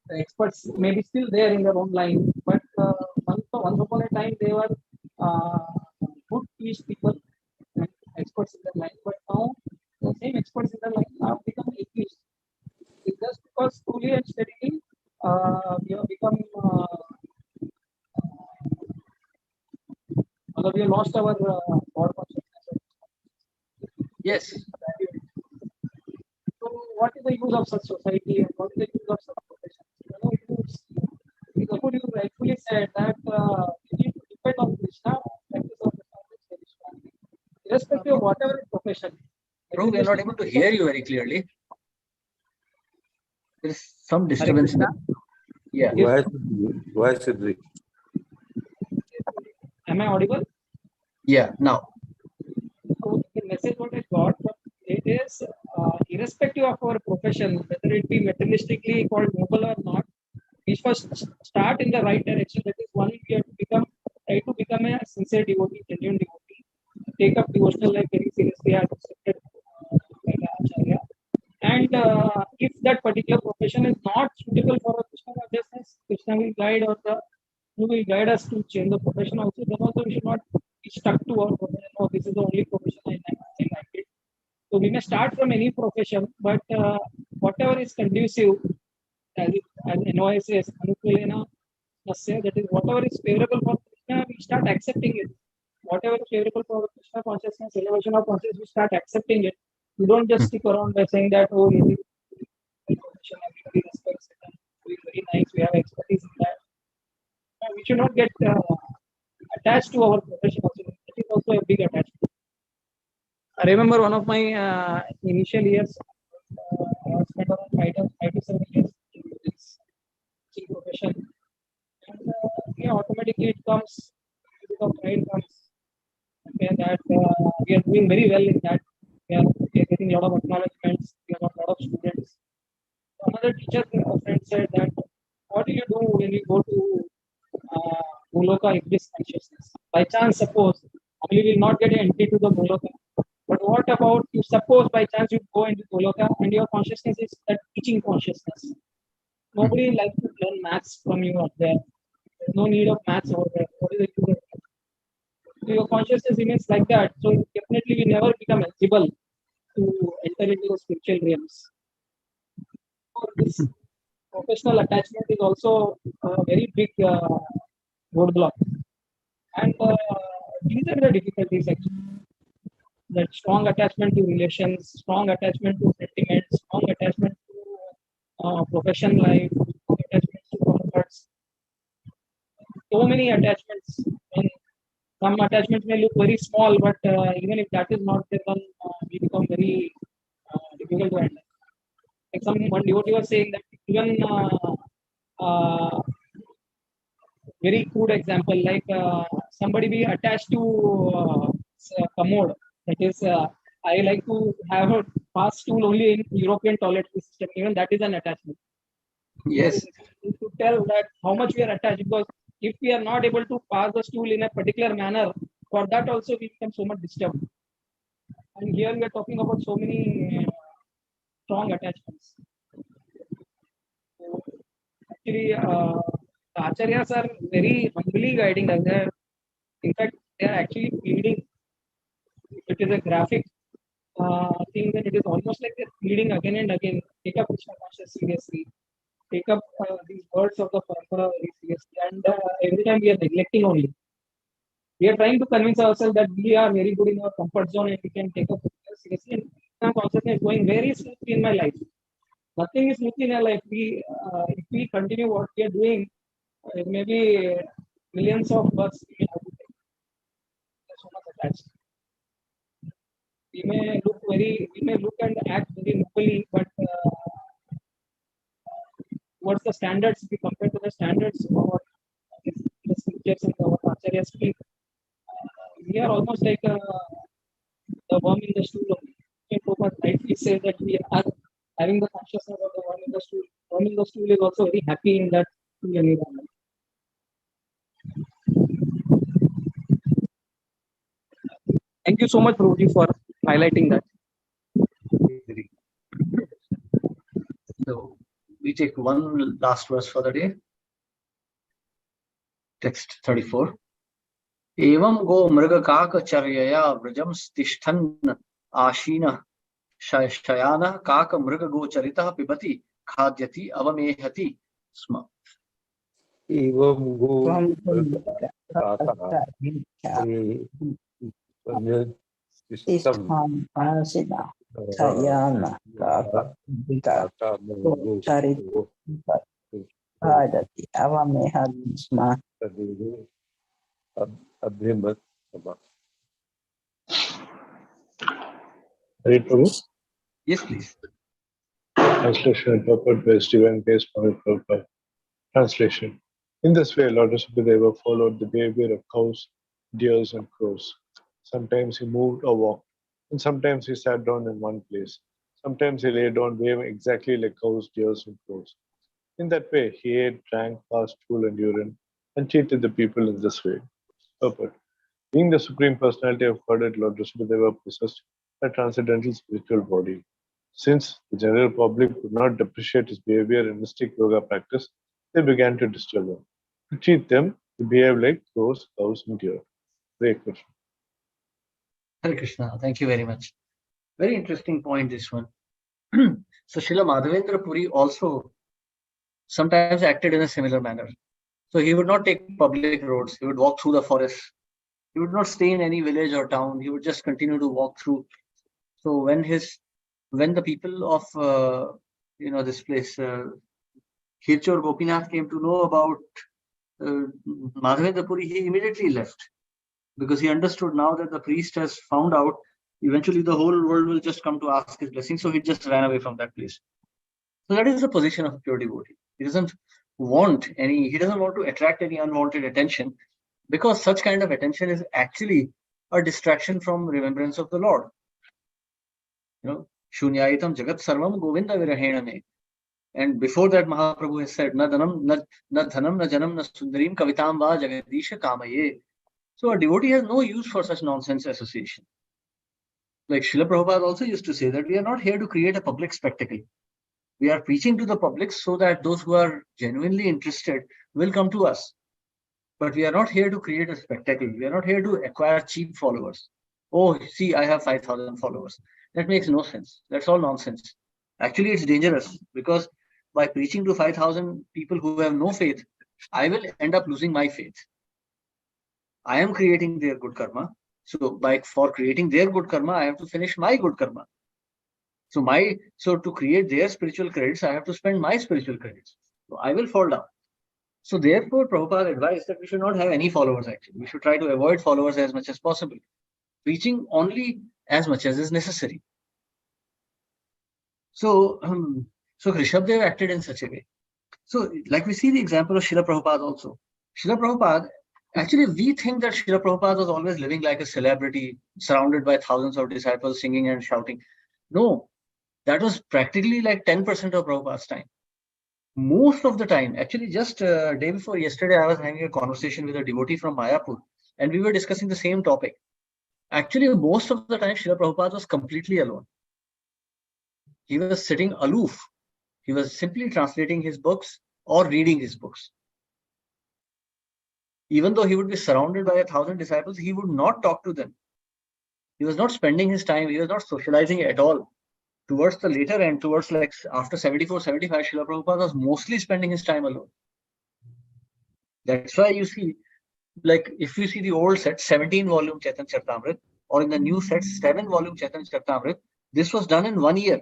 The experts may be still there in their own line, but once upon a time they were good English people, experts in their line. But now the same experts in their line have become atheists. It's just because slowly and steadily we have become we have lost our God consciousness. yes. So what is the use of such society and what is the use of such professions? Because you rightfully said that you need to depend on Krishna, practice of Krishna, irrespective of whatever profession. Prabhu, we are not able to hear you very clearly. There is some disturbance in the. Yeah. Why is it? Am I audible? Yeah, now. So the message what I got from it is irrespective of our profession, whether it be materialistically called noble or not, we first start in the right direction. That is, one, we have to try to become a sincere devotee, genuine devotee, take up devotional life very seriously as accepted by the Acharya. And if that particular profession is not suitable for a Krishna consciousness, Krishna will guide who will guide us to change the profession also. Then also we should not be stuck to our profession. No, this is the only profession I like it. So we may start from any profession, but whatever is conducive, as NOI says, Anukulena, that is whatever is favorable for Krishna, we start accepting it. Whatever is favorable for Krishna consciousness, elevation of consciousness, we start accepting it. You don't just stick around by saying that, oh, everybody respects it, and it's very nice, we have expertise in that. We should not get attached to our profession also. It is also a big attachment. I remember one of my initial years, I spent around 5 to 7 years in this teaching profession. And automatically it comes, the pride comes, okay, that we are doing very well in that. We are getting a lot of acknowledgements, we have a lot of students. Another teacher friend said that, what do you do when you go to Goloka Iblis consciousness? By chance, suppose, you will not get an entry to the Goloka. But what about you suppose by chance you go into Goloka and your consciousness is that teaching consciousness? Nobody likes to learn maths from you up there. There's no need of maths over there. What is it? So your consciousness remains like that. So definitely we never become eligible to enter into the spiritual realms. So this professional attachment is also a very big roadblock. And these are the difficulties actually. that strong attachment to relations, strong attachment to sentiments, strong attachment to profession life, strong attachment to comforts. So many attachments. And some attachments may look very small, but even if that is not there, then we become very difficult to handle. Like one devotee was saying that even very crude example, like somebody be attached to a commode. That is, I like to have a fast stool only in European toilet system. Even that is an attachment. Yes. You could tell that how much we are attached, because if we are not able to pass the stool in a particular manner, for that also we become so much disturbed. And here we are talking about so many strong attachments. So actually, the acharyas are very humbly guiding us. In fact, they are actually pleading. If it is a graphic thing, then it is almost like they're pleading again and again. Take up Krishna consciousness seriously. Take up these words of the Parampara very seriously. And every time we are neglecting only. We are trying to convince ourselves that we are very good in our comfort zone and we can take up seriously. And Krishna consciousness is going very smoothly in my life. Nothing is smoothly in our life. If we continue what we are doing, maybe millions of births we may have to take. There's so much attached. We may look and act very nobly, but towards the standards, if we compare to the standards of what the scriptures and what acharyas speak, we are almost like the worm in the stool. Prabhupada rightly says that we are having the consciousness of the worm in the stool. Worm in the stool is also very happy in that environment. Thank you so much, Prabhuji, for highlighting that. So we take one last verse for the day. Text 34. Evam go mriga kaka charyaya vrajam stishtan ashina shayana kaka mriga go charita pibati khadyati avamehati sma. Evam go Sayana Kaka Charit Bhadati Avamehadisma. Read Prabhu. Yes, please. Translation and purport by Stephen K. Swami Prabhupada. Translation. In this way, Lord Rishabhadeva followed the behavior of cows, deers, and crows. Sometimes he moved or walked, and sometimes he sat down in one place. Sometimes he lay down, behaving exactly like cows, deers, and crows. In that way, he ate, drank, passed stool and urine, and treated the people in this way. Purport. Being the Supreme Personality of Godhead, Lord Rishabhadeva possessed a transcendental spiritual body. Since the general public could not appreciate his behavior in mystic yoga practice, they began to disturb him. To treat them, he behaved like crows, cows, and deer. Hare Krishna. Hare Krishna. Thank you very much. Very interesting point, this one. So Srila Madhavendra Puri also sometimes acted in a similar manner. So he would not take public roads. He would walk through the forest. He would not stay in any village or town. He would just continue to walk through. So when the people of this place, Khirchor Gopinath, came to know about Madhavendra Puri, he immediately left, because he understood now that the priest has found out. Eventually, the whole world will just come to ask his blessing. So he just ran away from that place. So that is the position of a pure devotee. He doesn't want to attract any unwanted attention, because such kind of attention is actually a distraction from remembrance of the Lord. Shunyayitam Jagat Sarvam Govinda Virahena Me. And before that, Mahaprabhu has said, Na dhanam, na dhanam, na janam, na sundarim kavitam va jagadisha kamaye. So a devotee has no use for such nonsense association. Like Srila Prabhupada also used to say that we are not here to create a public spectacle. We are preaching to the public so that those who are genuinely interested will come to us. But we are not here to create a spectacle. We are not here to acquire cheap followers. Oh, see, I have 5,000 followers. That makes no sense. That's all nonsense. Actually, it's dangerous, because by preaching to 5,000 people who have no faith, I will end up losing my faith. I am creating their good karma. So for creating their good karma, I have to finish my good karma. So to create their spiritual credits, I have to spend my spiritual credits. So I will fall down. So therefore, Prabhupada advised that we should not have any followers actually. We should try to avoid followers as much as possible. Preaching only as much as is necessary. So, so Rishabdev acted in such a way. So, like we see the example of Srila Prabhupada also. Srila Prabhupada, actually, we think that Srila Prabhupada was always living like a celebrity, surrounded by thousands of disciples singing and shouting. No, that was practically like 10% of Prabhupada's time. Most of the time, actually, just day before yesterday, I was having a conversation with a devotee from Mayapur, and we were discussing the same topic. Actually, most of the time, Srila Prabhupada was completely alone. He was sitting aloof. He was simply translating his books or reading his books. Even though he would be surrounded by 1,000 disciples, he would not talk to them. He was not spending his time, he was not socializing at all. Towards the later end, towards like after 74, 75, Srila Prabhupada was mostly spending his time alone. That's why you see, like if you see the old set, 17-volume Chaitanya Charitamrita, or in the new set, 7-volume Chaitanya Charitamrita, this was done in 1 year.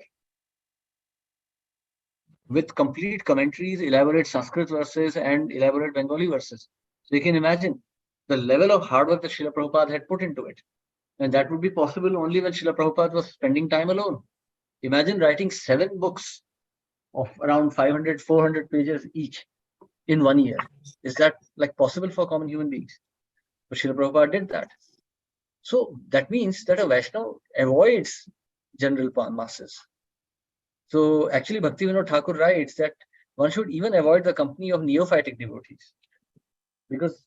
With complete commentaries, elaborate Sanskrit verses, and elaborate Bengali verses. So you can imagine the level of hard work that Srila Prabhupada had put into it. And that would be possible only when Srila Prabhupada was spending time alone. Imagine writing 7 books of around 500, 400 pages each in 1 year. Is that like possible for common human beings? But Srila Prabhupada did that. So that means that a Vaishnava avoids general masses. So actually Bhaktivinoda Thakur writes that one should even avoid the company of neophytic devotees. Because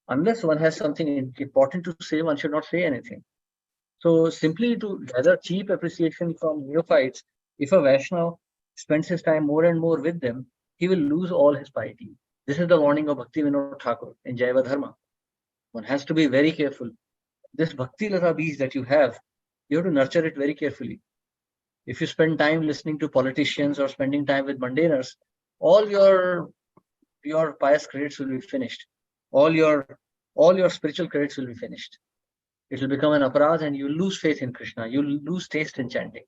unless one has something important to say, one should not say anything. So simply to gather cheap appreciation from neophytes, if a Vaishnava spends his time more and more with them, he will lose all his piety. This is the warning of Bhaktivinoda Thakur in Jaiva Dharma. One has to be very careful. This Bhakti Lata beej that you have to nurture it very carefully. If you spend time listening to politicians or spending time with mundaners, all your pious credits will be finished. All your spiritual credits will be finished. It will become an aparadh and you lose faith in Krishna. You lose taste in chanting.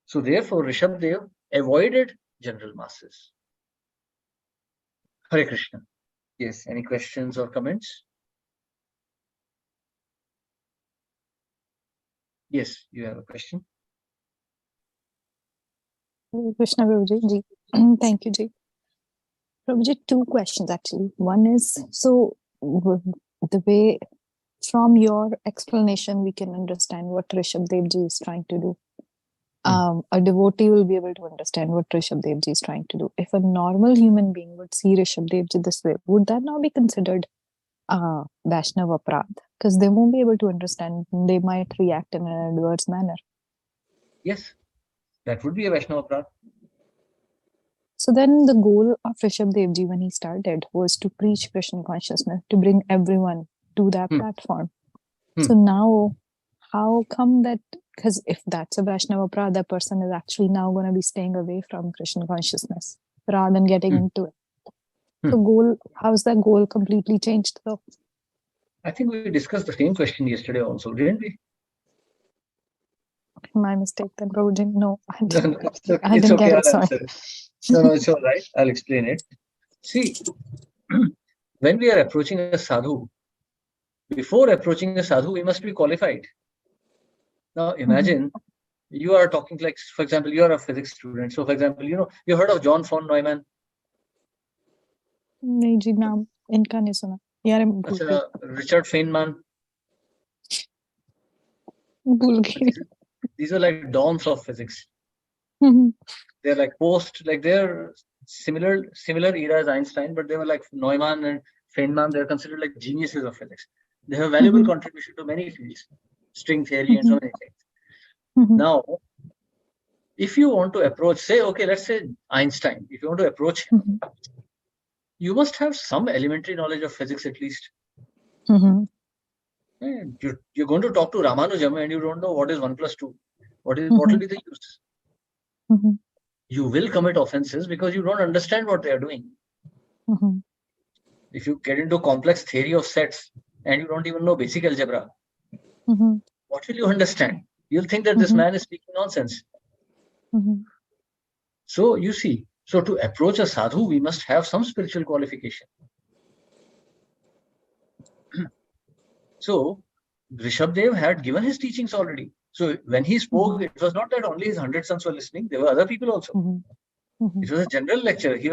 So therefore, Rishabdev avoided general masses. Hare Krishna. Yes, any questions or comments? Yes, you have a question. Krishna Prabhuji, thank you, Ji. Prabhuji, 2 questions actually. One is, so the way from your explanation, we can understand what Rishabdev Ji is trying to do. A devotee will be able to understand what Rishabdev Ji is trying to do. If a normal human being would see Rishabdev Ji this way, would that now be considered Vaishnava Aparadh? Because they won't be able to understand. They might react in an adverse manner. Yes, that would be a Vaishnava Aparadh. So then the goal of Rishabdev Ji when he started was to preach Krishna consciousness, to bring everyone to that platform. So now, how come that, because if that's a Vaishnava Aparadh, that person is actually now going to be staying away from Krishna consciousness rather than getting into it. So how's that goal completely changed though? I think we discussed the same question yesterday also, didn't we? My mistake then, Prabhuji. No, I didn't, I didn't get it, sorry. No, it's all right. I'll explain it. See, when we are approaching a sadhu, before approaching a sadhu, we must be qualified. Now imagine you are talking like, for example, you are a physics student. So for example, you heard of John von Neumann? नहीं जी, नाम इनका नहीं सुना यार, Richard Feynman. भूल गई. These are like dawns of physics. They're like they're similar era as Einstein, but they were like Neumann and Feynman. They're considered like geniuses of physics. They have valuable contribution to many fields, string theory and so many things. Now, if you want to approach, let's say Einstein, if you want to approach him, you must have some elementary knowledge of physics at least. You're going to talk to Ramanujam and you don't know what is 1 + 2. What will be the use? You will commit offenses because you don't understand what they are doing. If you get into complex theory of sets, and you don't even know basic algebra, Mhm. what will you understand? You'll think that this Mhm. man is speaking nonsense. Mhm. So you see, so to approach a sadhu, we must have some spiritual qualification. So Rishabdev had given his teachings already. So when he spoke, Mhm. it was not that only his 100 sons were listening. There were other people also. Mhm. Mhm. It was a general lecture. He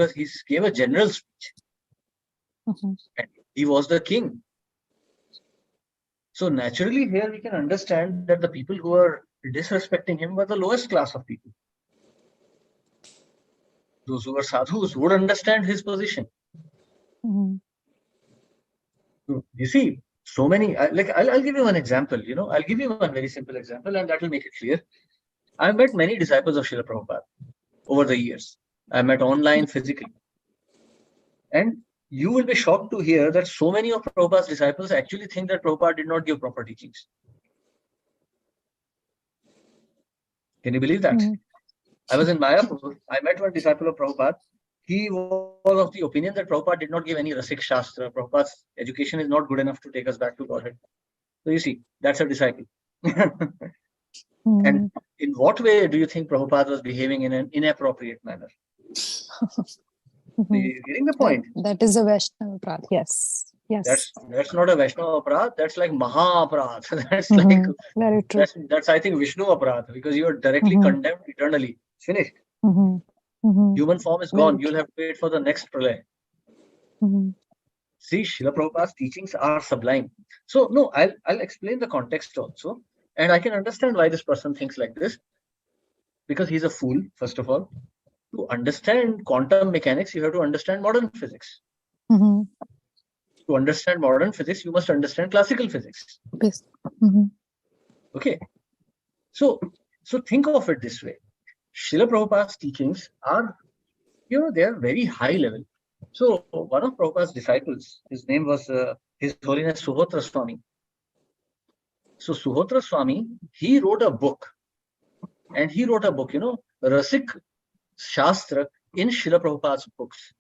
gave a general speech. Mhm. And he was the king. So naturally, here we can understand that the people who are disrespecting him were the lowest class of people. Those who were sadhus would understand his position. Mhm. So, you see, so many. I'll give you one example. I'll give you one very simple example, and that will make it clear. I've met many disciples of Srila Prabhupada over the years. I met online, physically. And you will be shocked to hear that so many of Prabhupada's disciples actually think that Prabhupada did not give proper teachings. Can you believe that? Mhm. I was in Mayapur. I met one disciple of Prabhupada. He was of the opinion that Prabhupada did not give any Rasik Shastra. Prabhupada's education is not good enough to take us back to Godhead. So you see, that's a disciple. And Mhm. in what way do you think Prabhupada was behaving in an inappropriate manner? Mhm. You're getting the point? That is a Vaishnava Prad. Yes. Yes. That's not a Vaishnava Aparadh. That's like Maha Aparadh. That's Mhm. Very true. that's I think Vishnu Aparadh, because you are directly Mhm. condemned eternally. Finished. Mhm. Mhm. Human form is Very gone. true. You'll have to wait for the next pralay. Mhm. See, Srila Prabhupada's teachings are sublime. So no, I'll explain the context also, and I can understand why this person thinks like this, because he's a fool. First of all, to understand quantum mechanics, you have to understand modern physics. Mhm. To understand modern physics, you must understand classical physics. Yes. Mhm. Okay. So think of it this way. Srila Prabhupada's teachings are, they are very high level. So one of Prabhupada's disciples, his name was His Holiness Suhotra Swami. So Suhotra Swami, he wrote a book, Rasik Shastra in Srila Prabhupada's books.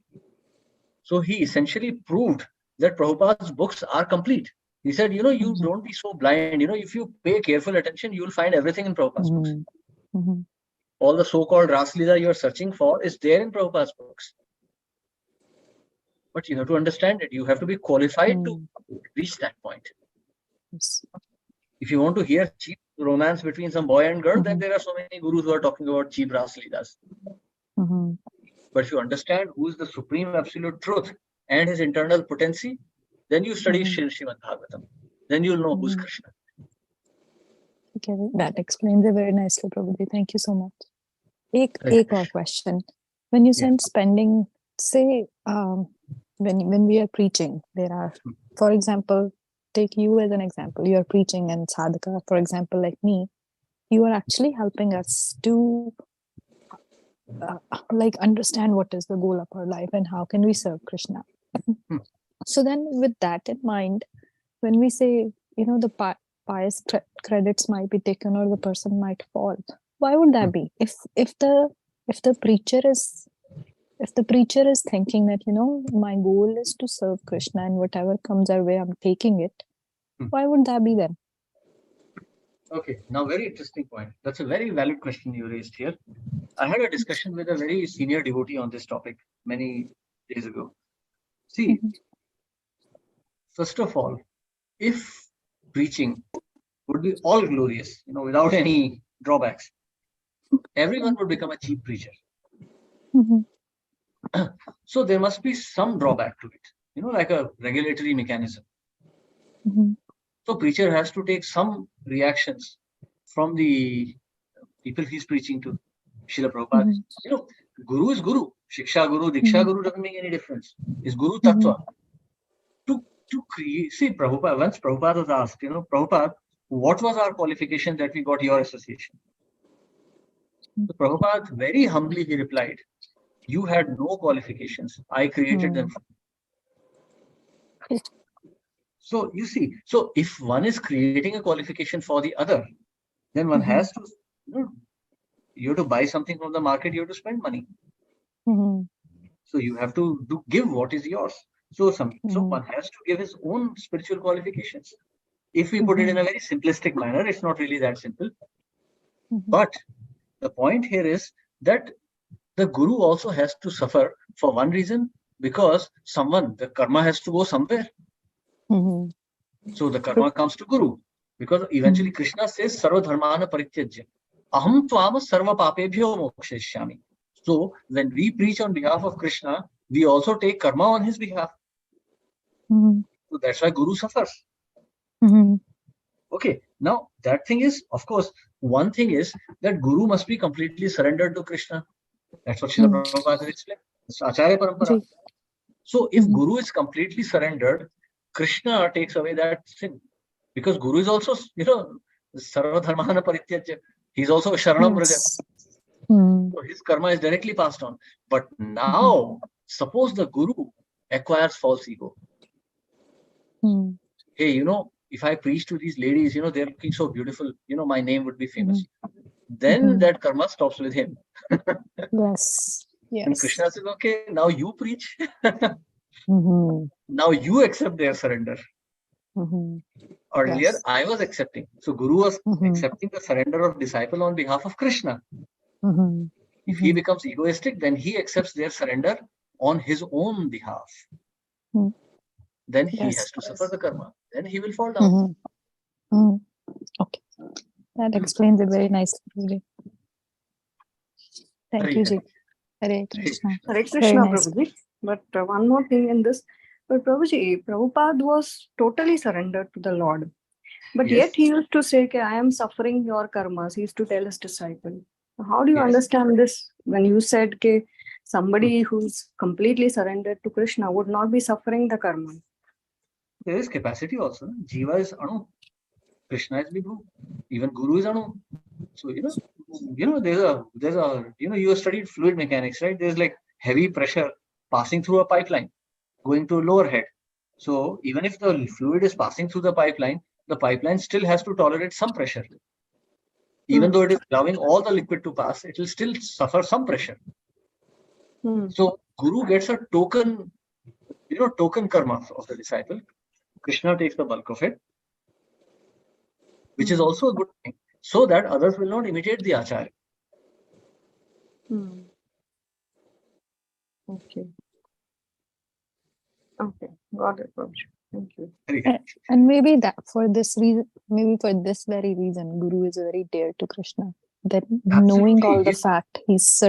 So he essentially proved that Prabhupada's books are complete. He said, you don't be so blind. If you pay careful attention, you will find everything in Prabhupada's books. Mhm. All the so-called Ras Leela you are searching for is there in Prabhupada's books. But you have to understand it. You have to be qualified to reach that point. Yes. If you want to hear cheap romance between some boy and girl, then Mhm. there are so many gurus who are talking about cheap Ras Leelas. Mhm. But if you understand who is the supreme absolute truth and his internal potency, then you study Srimad Bhagavatam. Then you'll know who's Krishna. Okay, that explains it very nicely, Prabhuji. Thank you so much. Ek or question. When you said spending, say, when we are preaching, there are, for example, take you as an example. You are preaching and sadhaka, for example, like me, you are actually helping us to understand what is the goal of our life and how can we serve Krishna. So then with that in mind, when we say, the pious credits might be taken or the person might fall, why would that be? If the preacher is thinking that, my goal is to serve Krishna and whatever comes our way, I'm taking it, why would that be then? Okay, now very interesting point. That's a very valid question you raised here. I had a discussion with a very senior devotee on this topic many days ago. See, first of all, if preaching would be all glorious, without any drawbacks, everyone would become a cheap preacher. So there must be some drawback to it, like a regulatory mechanism. So preacher has to take some reactions from the people he's preaching to. Srila Prabhupada, Guru is Guru. Shiksha Guru, Diksha Guru doesn't make any difference. Is Guru Tattva. To create, see, Prabhupada, once Prabhupada was asked, Prabhupada, what was our qualification that we got your association? So Prabhupada, very humbly, he replied, you had no qualifications. I created them for you. So you see, so if one is creating a qualification for the other, then one has to, you have to buy something from the market, you have to spend money. So you have to give what is yours. So one has to give his own spiritual qualifications. If we put it in a very simplistic manner, it's not really that simple. But the point here is that the guru also has to suffer for one reason, because the karma has to go somewhere. So the karma comes to guru, because eventually Krishna says sarva dharmana parityajya aham tvama sarva papebhyo mokshayishyami. So when we preach on behalf of Krishna, we also take karma on his behalf. So that's why guru suffers. Okay, now that thing is, of course, one thing is that guru must be completely surrendered to Krishna. That's what Srila Prabhupada explained. It's Acharya Parampara. So if guru is completely surrendered, Krishna takes away that sin. Because guru is also, sarva dharmana parityajya. He's also a sharanam vraja. So his karma is directly passed on. But now, suppose the guru acquires false ego. Hey, if I preach to these ladies, they're looking so beautiful, my name would be famous. Then that karma stops with him. Yes. And Krishna says, okay, now you preach. Now you accept their surrender. Earlier, I was accepting. So Guru was accepting the surrender of disciple on behalf of Krishna. If he becomes egoistic, then he accepts their surrender on his own behalf. Then he has to suffer the karma. Then he will fall down. Okay. That explains it very nicely. Thank you, Ji. Hare Krishna. Hare Krishna, Prabhuji. But one more thing in this. But Prabhuji, Prabhupada was totally surrendered to the Lord. But yet he used to say, I am suffering your karmas. He used to tell his disciple. How do you understand this? When you said somebody who's completely surrendered to Krishna would not be suffering the karma. There is capacity also. Jiva is Anu. Krishna is Vibhu. Even Guru is Anu. So, there's a, you studied fluid mechanics, right? There's like heavy pressure passing through a pipeline, going to a lower head. So even if the fluid is passing through the pipeline still has to tolerate some pressure. Even though it is allowing all the liquid to pass, it will still suffer some pressure. So Guru gets a token karma of the disciple. Krishna takes the bulk of it, which is also a good thing, so that others will not imitate the Acharya. Okay. Okay, got it, Prabhuji. Thank you. And maybe for this very reason, Guru is very dear to Krishna. That knowing all the fact, he's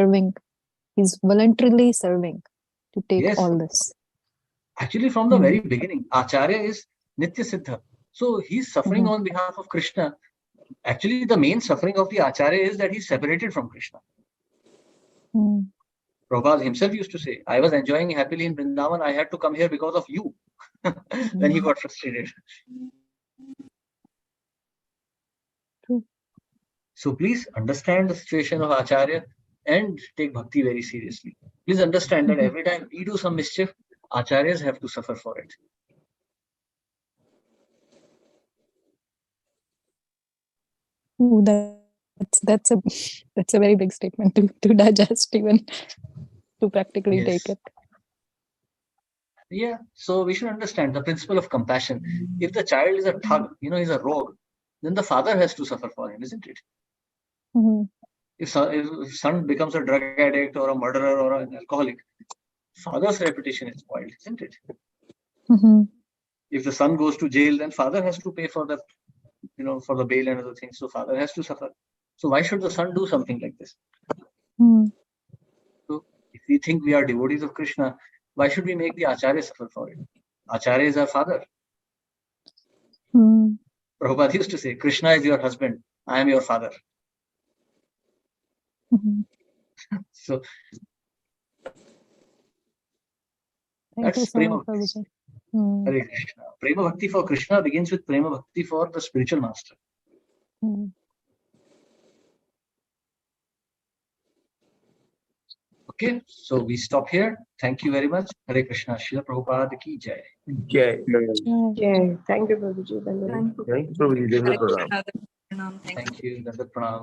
voluntarily serving to take all this. Actually, from the very beginning, Acharya is Nitya Siddha. So he's suffering on behalf of Krishna. Actually, the main suffering of the Acharya is that he's separated from Krishna. Prabhupada himself used to say, I was enjoying happily in Vrindavan, I had to come here because of you. Then he got frustrated. So please understand the situation of Acharya and take bhakti very seriously. Please understand that every time we do some mischief, Acharyas have to suffer for it. Ooh, that's a very big statement to digest, even to practically take it. Yeah, so we should understand the principle of compassion. If the child is a thug, he's a rogue, then the father has to suffer for him, isn't it? If son becomes a drug addict or a murderer or an alcoholic, father's reputation is spoiled, isn't it? If the son goes to jail, then father has to pay for the for the bail and other things. So father has to suffer. So why should the son do something like this? So if we think we are devotees of Krishna, why should we make the Acharya suffer for it? Acharya is our father. Prabhupada used to say, Krishna is your husband, I am your father. So that's Prema Bhakti. Hare Krishna. Prema Bhakti for Krishna begins with Prema Bhakti for the spiritual master. Okay, so we stop here. Thank you very much. Hare Krishna. Srila Prabhupada ki jai. Jai. Jai. Thank you, Prabhuji. Thank you, Prabhuji. Thank you. Dandavat Pranam.